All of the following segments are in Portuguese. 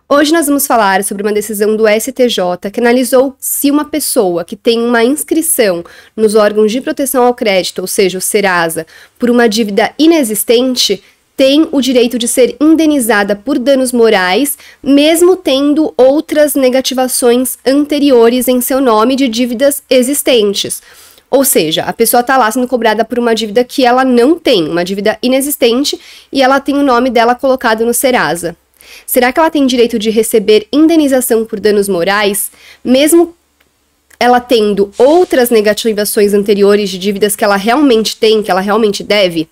Hoje nós vamos falar sobre uma decisão do STJ que analisou se uma pessoa que tem uma inscrição nos órgãos de proteção ao crédito, ou seja, o Serasa, por uma dívida inexistente, tem o direito de ser indenizada por danos morais, mesmo tendo outras negativações anteriores em seu nome de dívidas existentes. Ou seja, a pessoa está lá sendo cobrada por uma dívida que ela não tem, uma dívida inexistente, e ela tem o nome dela colocado no Serasa. Será que ela tem direito de receber indenização por danos morais, mesmo ela tendo outras negativações anteriores de dívidas que ela realmente tem, que ela realmente deve?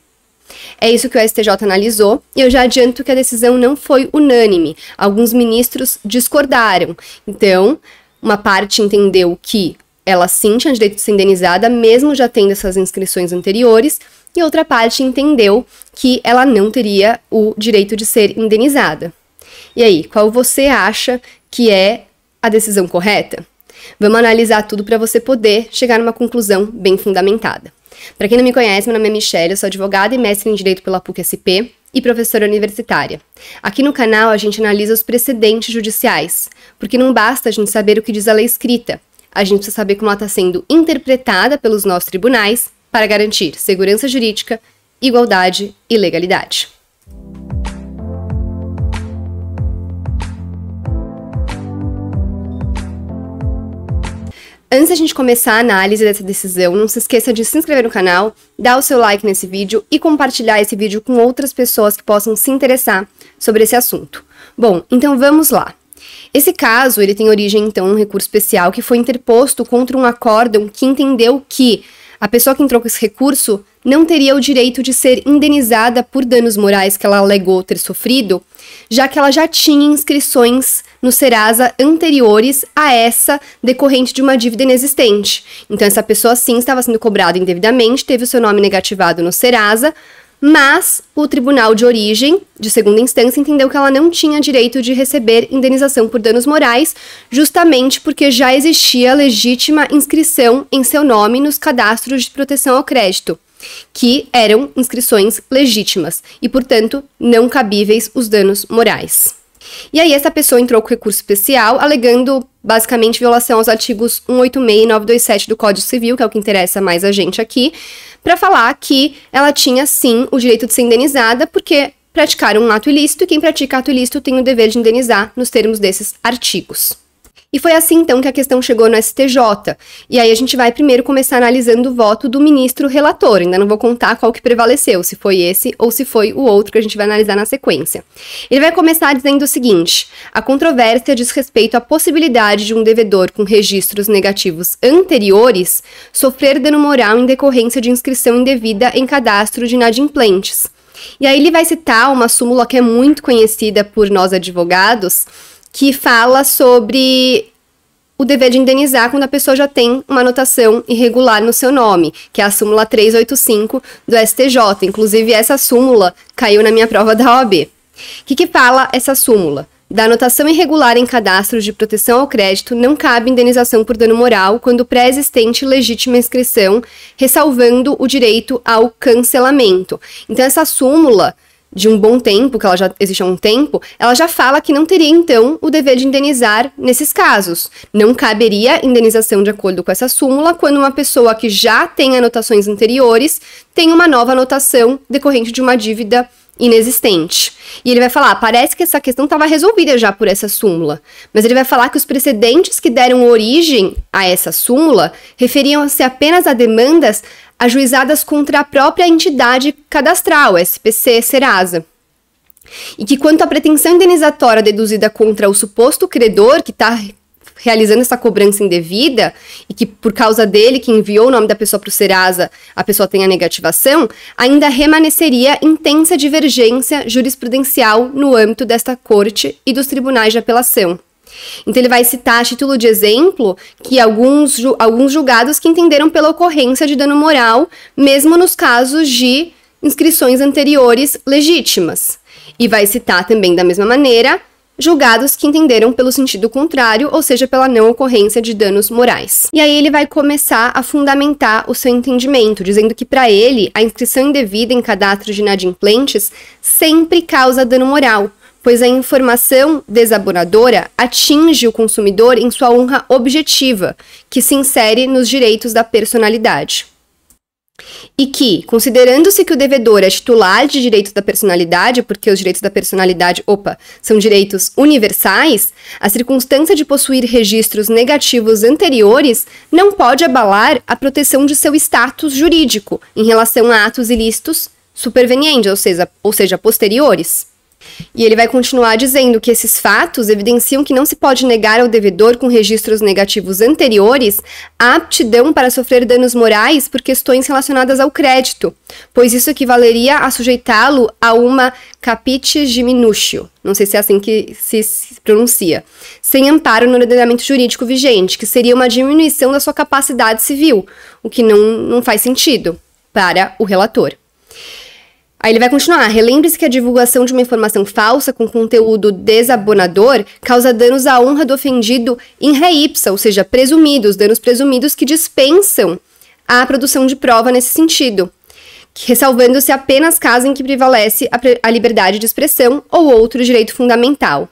É isso que o STJ analisou, e eu já adianto que a decisão não foi unânime. Alguns ministros discordaram. Então, uma parte entendeu que ela sim tinha direito de ser indenizada, mesmo já tendo essas inscrições anteriores, e outra parte entendeu que ela não teria o direito de ser indenizada. E aí, qual você acha que é a decisão correta? Vamos analisar tudo para você poder chegar numa conclusão bem fundamentada. Para quem não me conhece, meu nome é Michelle, eu sou advogada e mestre em Direito pela PUC-SP e professora universitária. Aqui no canal a gente analisa os precedentes judiciais, porque não basta a gente saber o que diz a lei escrita, a gente precisa saber como ela está sendo interpretada pelos nossos tribunais para garantir segurança jurídica, igualdade e legalidade. Antes da gente começar a análise dessa decisão, não se esqueça de se inscrever no canal, dar o seu like nesse vídeo e compartilhar esse vídeo com outras pessoas que possam se interessar sobre esse assunto. Bom, então vamos lá. Esse caso, ele tem origem, então, em um recurso especial que foi interposto contra um acórdão que entendeu que a pessoa que entrou com esse recurso não teria o direito de ser indenizada por danos morais que ela alegou ter sofrido, já que ela já tinha inscrições no Serasa anteriores a essa decorrente de uma dívida inexistente. Então, essa pessoa, sim, estava sendo cobrada indevidamente, teve o seu nome negativado no Serasa, mas o tribunal de origem, de segunda instância, entendeu que ela não tinha direito de receber indenização por danos morais, justamente porque já existia legítima inscrição em seu nome nos cadastros de proteção ao crédito, que eram inscrições legítimas e, portanto, não cabíveis os danos morais. E aí essa pessoa entrou com recurso especial, alegando basicamente violação aos artigos 186 e 927 do Código Civil, que é o que interessa mais a gente aqui, para falar que ela tinha sim o direito de ser indenizada porque praticaram um ato ilícito e quem pratica ato ilícito tem o dever de indenizar nos termos desses artigos. E foi assim, então, que a questão chegou no STJ. E aí a gente vai primeiro começar analisando o voto do ministro relator. Ainda não vou contar qual que prevaleceu, se foi esse ou se foi o outro que a gente vai analisar na sequência. Ele vai começar dizendo o seguinte: a controvérsia diz respeito à possibilidade de um devedor com registros negativos anteriores sofrer dano moral em decorrência de inscrição indevida em cadastro de inadimplentes. E aí ele vai citar uma súmula que é muito conhecida por nós advogados, que fala sobre o dever de indenizar quando a pessoa já tem uma anotação irregular no seu nome, que é a súmula 385 do STJ. Inclusive, essa súmula caiu na minha prova da OAB. O que fala essa súmula? Da anotação irregular em cadastros de proteção ao crédito não cabe indenização por dano moral quando pré-existente legítima inscrição, ressalvando o direito ao cancelamento. Então, essa súmula, de um bom tempo, que ela já existe há um tempo, ela já fala que não teria, então, o dever de indenizar nesses casos. Não caberia indenização de acordo com essa súmula quando uma pessoa que já tem anotações anteriores tem uma nova anotação decorrente de uma dívida inexistente. E ele vai falar, parece que essa questão estava resolvida já por essa súmula, mas ele vai falar que os precedentes que deram origem a essa súmula referiam-se apenas a demandas ajuizadas contra a própria entidade cadastral, SPC Serasa. E que quanto à pretensão indenizatória deduzida contra o suposto credor que está realizando essa cobrança indevida e que por causa dele, que enviou o nome da pessoa para o Serasa, a pessoa tem a negativação, ainda remanesceria intensa divergência jurisprudencial no âmbito desta corte e dos tribunais de apelação. Então ele vai citar a título de exemplo que alguns julgados que entenderam pela ocorrência de dano moral, mesmo nos casos de inscrições anteriores legítimas. E vai citar também da mesma maneira julgados que entenderam pelo sentido contrário, ou seja, pela não ocorrência de danos morais. E aí ele vai começar a fundamentar o seu entendimento, dizendo que para ele a inscrição indevida em cadastro de inadimplentes sempre causa dano moral, pois a informação desabonadora atinge o consumidor em sua honra objetiva, que se insere nos direitos da personalidade. E que, considerando-se que o devedor é titular de direitos da personalidade, porque os direitos da personalidade, são direitos universais, a circunstância de possuir registros negativos anteriores não pode abalar a proteção de seu status jurídico em relação a atos ilícitos supervenientes, ou seja, posteriores. E ele vai continuar dizendo que esses fatos evidenciam que não se pode negar ao devedor com registros negativos anteriores a aptidão para sofrer danos morais por questões relacionadas ao crédito, pois isso equivaleria a sujeitá-lo a uma capite diminutio, não sei se é assim que se pronuncia, sem amparo no ordenamento jurídico vigente, que seria uma diminuição da sua capacidade civil, o que não faz sentido para o relator. Aí ele vai continuar. Relembre-se que a divulgação de uma informação falsa com conteúdo desabonador causa danos à honra do ofendido in re ipsa, ou seja, danos presumidos que dispensam a produção de prova nesse sentido, ressalvando-se apenas caso em que prevalece a liberdade de expressão ou outro direito fundamental.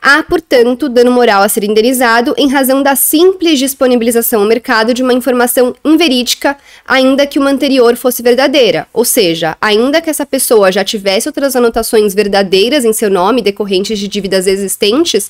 Há, portanto, dano moral a ser indenizado em razão da simples disponibilização ao mercado de uma informação inverídica, ainda que uma anterior fosse verdadeira, ou seja, ainda que essa pessoa já tivesse outras anotações verdadeiras em seu nome decorrentes de dívidas existentes,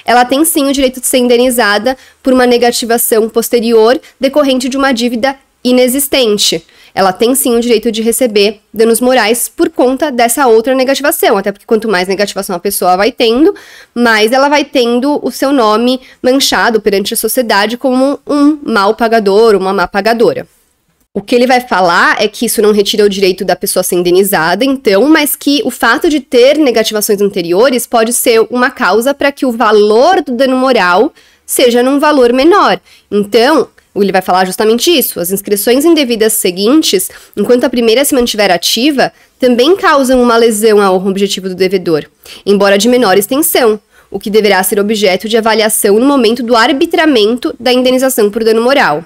ela tem sim o direito de ser indenizada por uma negativação posterior decorrente de uma dívida inexistente. Ela tem sim o direito de receber danos morais por conta dessa outra negativação, até porque quanto mais negativação a pessoa vai tendo, mais ela vai tendo o seu nome manchado perante a sociedade como um mau pagador, uma má pagadora. O que ele vai falar é que isso não retira o direito da pessoa ser indenizada, então, mas que o fato de ter negativações anteriores pode ser uma causa para que o valor do dano moral seja num valor menor. Então, ele vai falar justamente isso. As inscrições indevidas seguintes, enquanto a primeira se mantiver ativa, também causam uma lesão à honra objetiva do devedor, embora de menor extensão, o que deverá ser objeto de avaliação no momento do arbitramento da indenização por dano moral.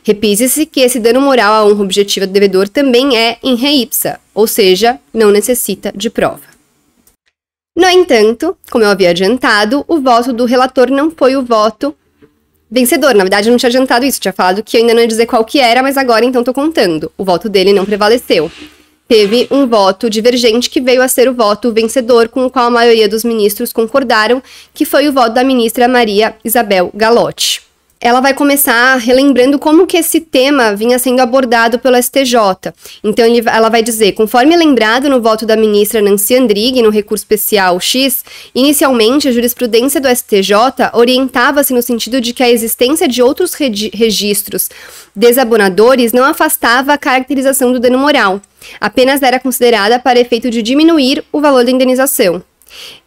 Repise-se que esse dano moral à honra objetiva do devedor também é in re ipsa, ou seja, não necessita de prova. No entanto, como eu havia adiantado, o voto do relator não foi o voto vencedor. Na verdade, eu não tinha adiantado isso, tinha falado que eu ainda não ia dizer qual que era, mas agora então tô contando. O voto dele não prevaleceu. Teve um voto divergente que veio a ser o voto vencedor, com o qual a maioria dos ministros concordaram, que foi o voto da ministra Maria Isabel Galotti. Ela vai começar relembrando como que esse tema vinha sendo abordado pelo STJ. Então, ela vai dizer, conforme lembrado no voto da ministra Nancy Andrighi no recurso especial X, inicialmente a jurisprudência do STJ orientava-se no sentido de que a existência de outros registros desabonadores não afastava a caracterização do dano moral, apenas era considerada para efeito de diminuir o valor da indenização.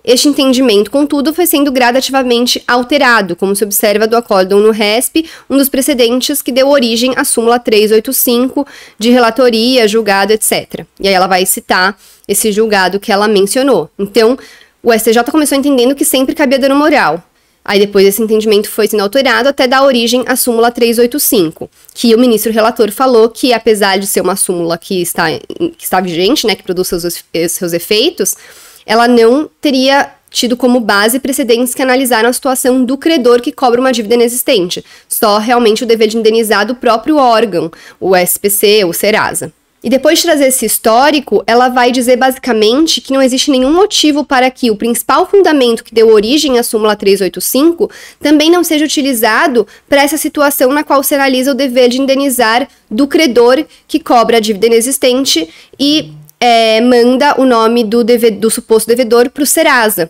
Este entendimento, contudo, foi sendo gradativamente alterado, como se observa do acórdão no RESP, um dos precedentes que deu origem à súmula 385 de relatoria, julgado, etc. E aí ela vai citar esse julgado que ela mencionou. Então, o STJ começou entendendo que sempre cabia dano moral. Aí depois esse entendimento foi sendo alterado até dar origem à súmula 385, que o ministro relator falou que, apesar de ser uma súmula que está vigente, né, que produz seus efeitos, ela não teria tido como base precedentes que analisaram a situação do credor que cobra uma dívida inexistente, só realmente o dever de indenizar do próprio órgão, o SPC, o Serasa. E depois de trazer esse histórico, ela vai dizer basicamente que não existe nenhum motivo para que o principal fundamento que deu origem à súmula 385 também não seja utilizado para essa situação na qual se analisa o dever de indenizar do credor que cobra a dívida inexistente e manda o nome do suposto devedor para o Serasa.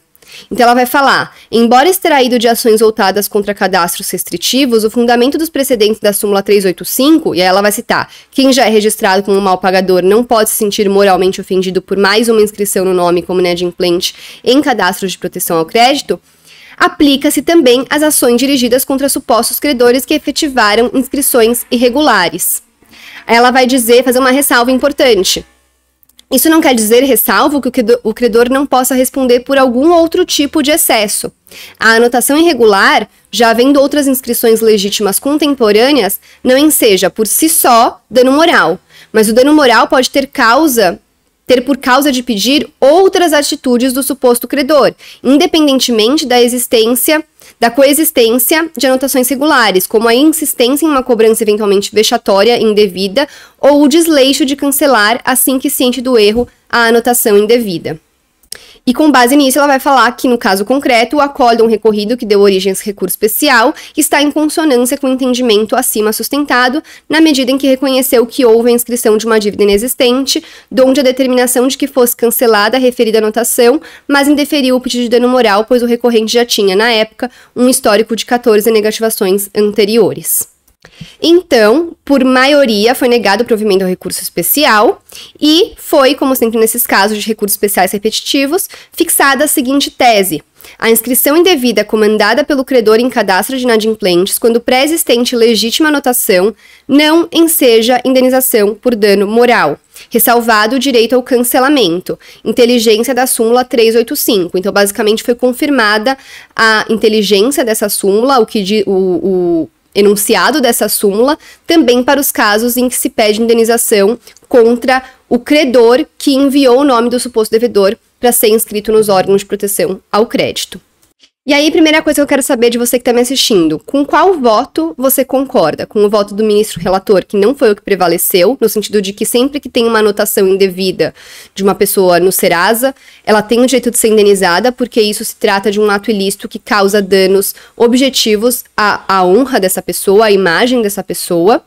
Então ela vai falar, embora extraído de ações voltadas contra cadastros restritivos, o fundamento dos precedentes da súmula 385, e aí ela vai citar, quem já é registrado como mal pagador não pode se sentir moralmente ofendido por mais uma inscrição no nome como inadimplente em cadastros de proteção ao crédito, aplica-se também às ações dirigidas contra supostos credores que efetivaram inscrições irregulares. Aí ela vai fazer uma ressalva importante. Isso não quer dizer, ressalvo, que o credor não possa responder por algum outro tipo de excesso. A anotação irregular, já havendo outras inscrições legítimas contemporâneas, não enseja por si só dano moral, mas o dano moral pode ter causa ter por causa de pedir outras atitudes do suposto credor, independentemente da coexistência de anotações regulares, como a insistência em uma cobrança eventualmente vexatória indevida ou o desleixo de cancelar, assim que ciente do erro, a anotação indevida. E com base nisso, ela vai falar que, no caso concreto, o acórdão recorrido que deu origem a esse recurso especial está em consonância com o entendimento acima sustentado, na medida em que reconheceu que houve a inscrição de uma dívida inexistente, donde a determinação de que fosse cancelada a referida anotação, mas indeferiu o pedido de dano moral, pois o recorrente já tinha, na época, um histórico de 14 negativações anteriores. Então, por maioria, foi negado o provimento ao recurso especial e foi, como sempre nesses casos de recursos especiais repetitivos, fixada a seguinte tese: a inscrição indevida comandada pelo credor em cadastro de inadimplentes, quando pré-existente legítima anotação, não enseja indenização por dano moral, ressalvado o direito ao cancelamento, inteligência da súmula 385. Então, basicamente, foi confirmada a inteligência dessa súmula, o enunciado dessa súmula, também para os casos em que se pede indenização contra o credor que enviou o nome do suposto devedor para ser inscrito nos órgãos de proteção ao crédito. E aí, primeira coisa que eu quero saber de você que está me assistindo, com qual voto você concorda? Com o voto do ministro relator, que não foi o que prevaleceu, no sentido de que sempre que tem uma anotação indevida de uma pessoa no Serasa, ela tem o direito de ser indenizada, porque isso se trata de um ato ilícito que causa danos objetivos à honra dessa pessoa, à imagem dessa pessoa?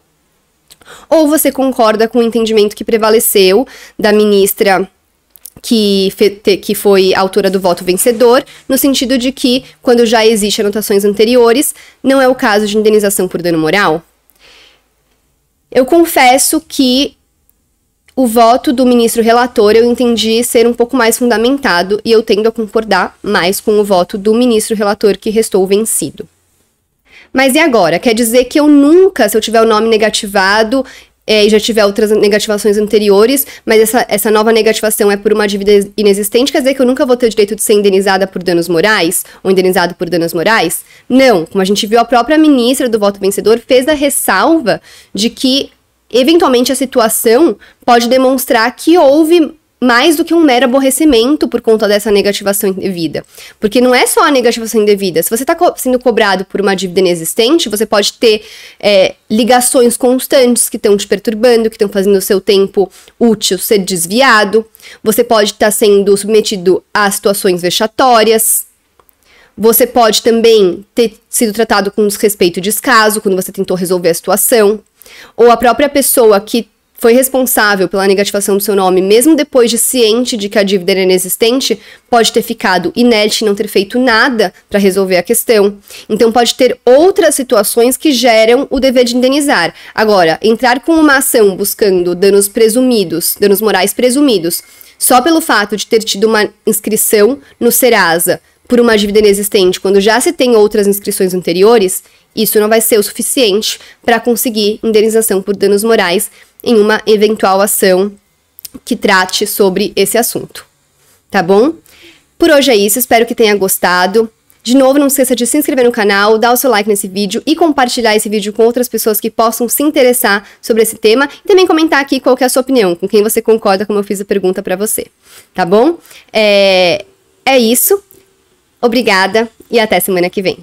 Ou você concorda com o entendimento que prevaleceu da ministra que foi autora do voto vencedor, no sentido de que, quando já existem anotações anteriores, não é o caso de indenização por dano moral? Eu confesso que o voto do ministro relator eu entendi ser um pouco mais fundamentado e eu tendo a concordar mais com o voto do ministro relator que restou vencido. Mas e agora? Quer dizer que eu nunca, se eu tiver o nome negativado, e já tiver outras negativações anteriores, mas essa nova negativação é por uma dívida inexistente, quer dizer que eu nunca vou ter o direito de ser indenizada por danos morais, ou indenizado por danos morais? Não, como a gente viu, a própria ministra do voto vencedor fez a ressalva de que, eventualmente, a situação pode demonstrar que houve mais do que um mero aborrecimento por conta dessa negativação indevida. Porque não é só a negativação indevida. Se você está sendo cobrado por uma dívida inexistente, você pode ter ligações constantes que estão te perturbando, que estão fazendo o seu tempo útil ser desviado. Você pode estar sendo submetido a situações vexatórias. Você pode também ter sido tratado com desrespeito e descaso quando você tentou resolver a situação. Ou a própria pessoa que foi responsável pela negativação do seu nome, mesmo depois de ciente de que a dívida era inexistente, pode ter ficado inerte e não ter feito nada para resolver a questão. Então, pode ter outras situações que geram o dever de indenizar. Agora, entrar com uma ação buscando danos presumidos, danos morais presumidos, só pelo fato de ter tido uma inscrição no Serasa por uma dívida inexistente, quando já se tem outras inscrições anteriores, isso não vai ser o suficiente para conseguir indenização por danos morais em uma eventual ação que trate sobre esse assunto. Tá bom? Por hoje é isso, espero que tenha gostado. De novo, não esqueça de se inscrever no canal, dar o seu like nesse vídeo e compartilhar esse vídeo com outras pessoas que possam se interessar sobre esse tema e também comentar aqui qual que é a sua opinião, com quem você concorda, como eu fiz a pergunta para você. Tá bom? É isso. Obrigada e até semana que vem.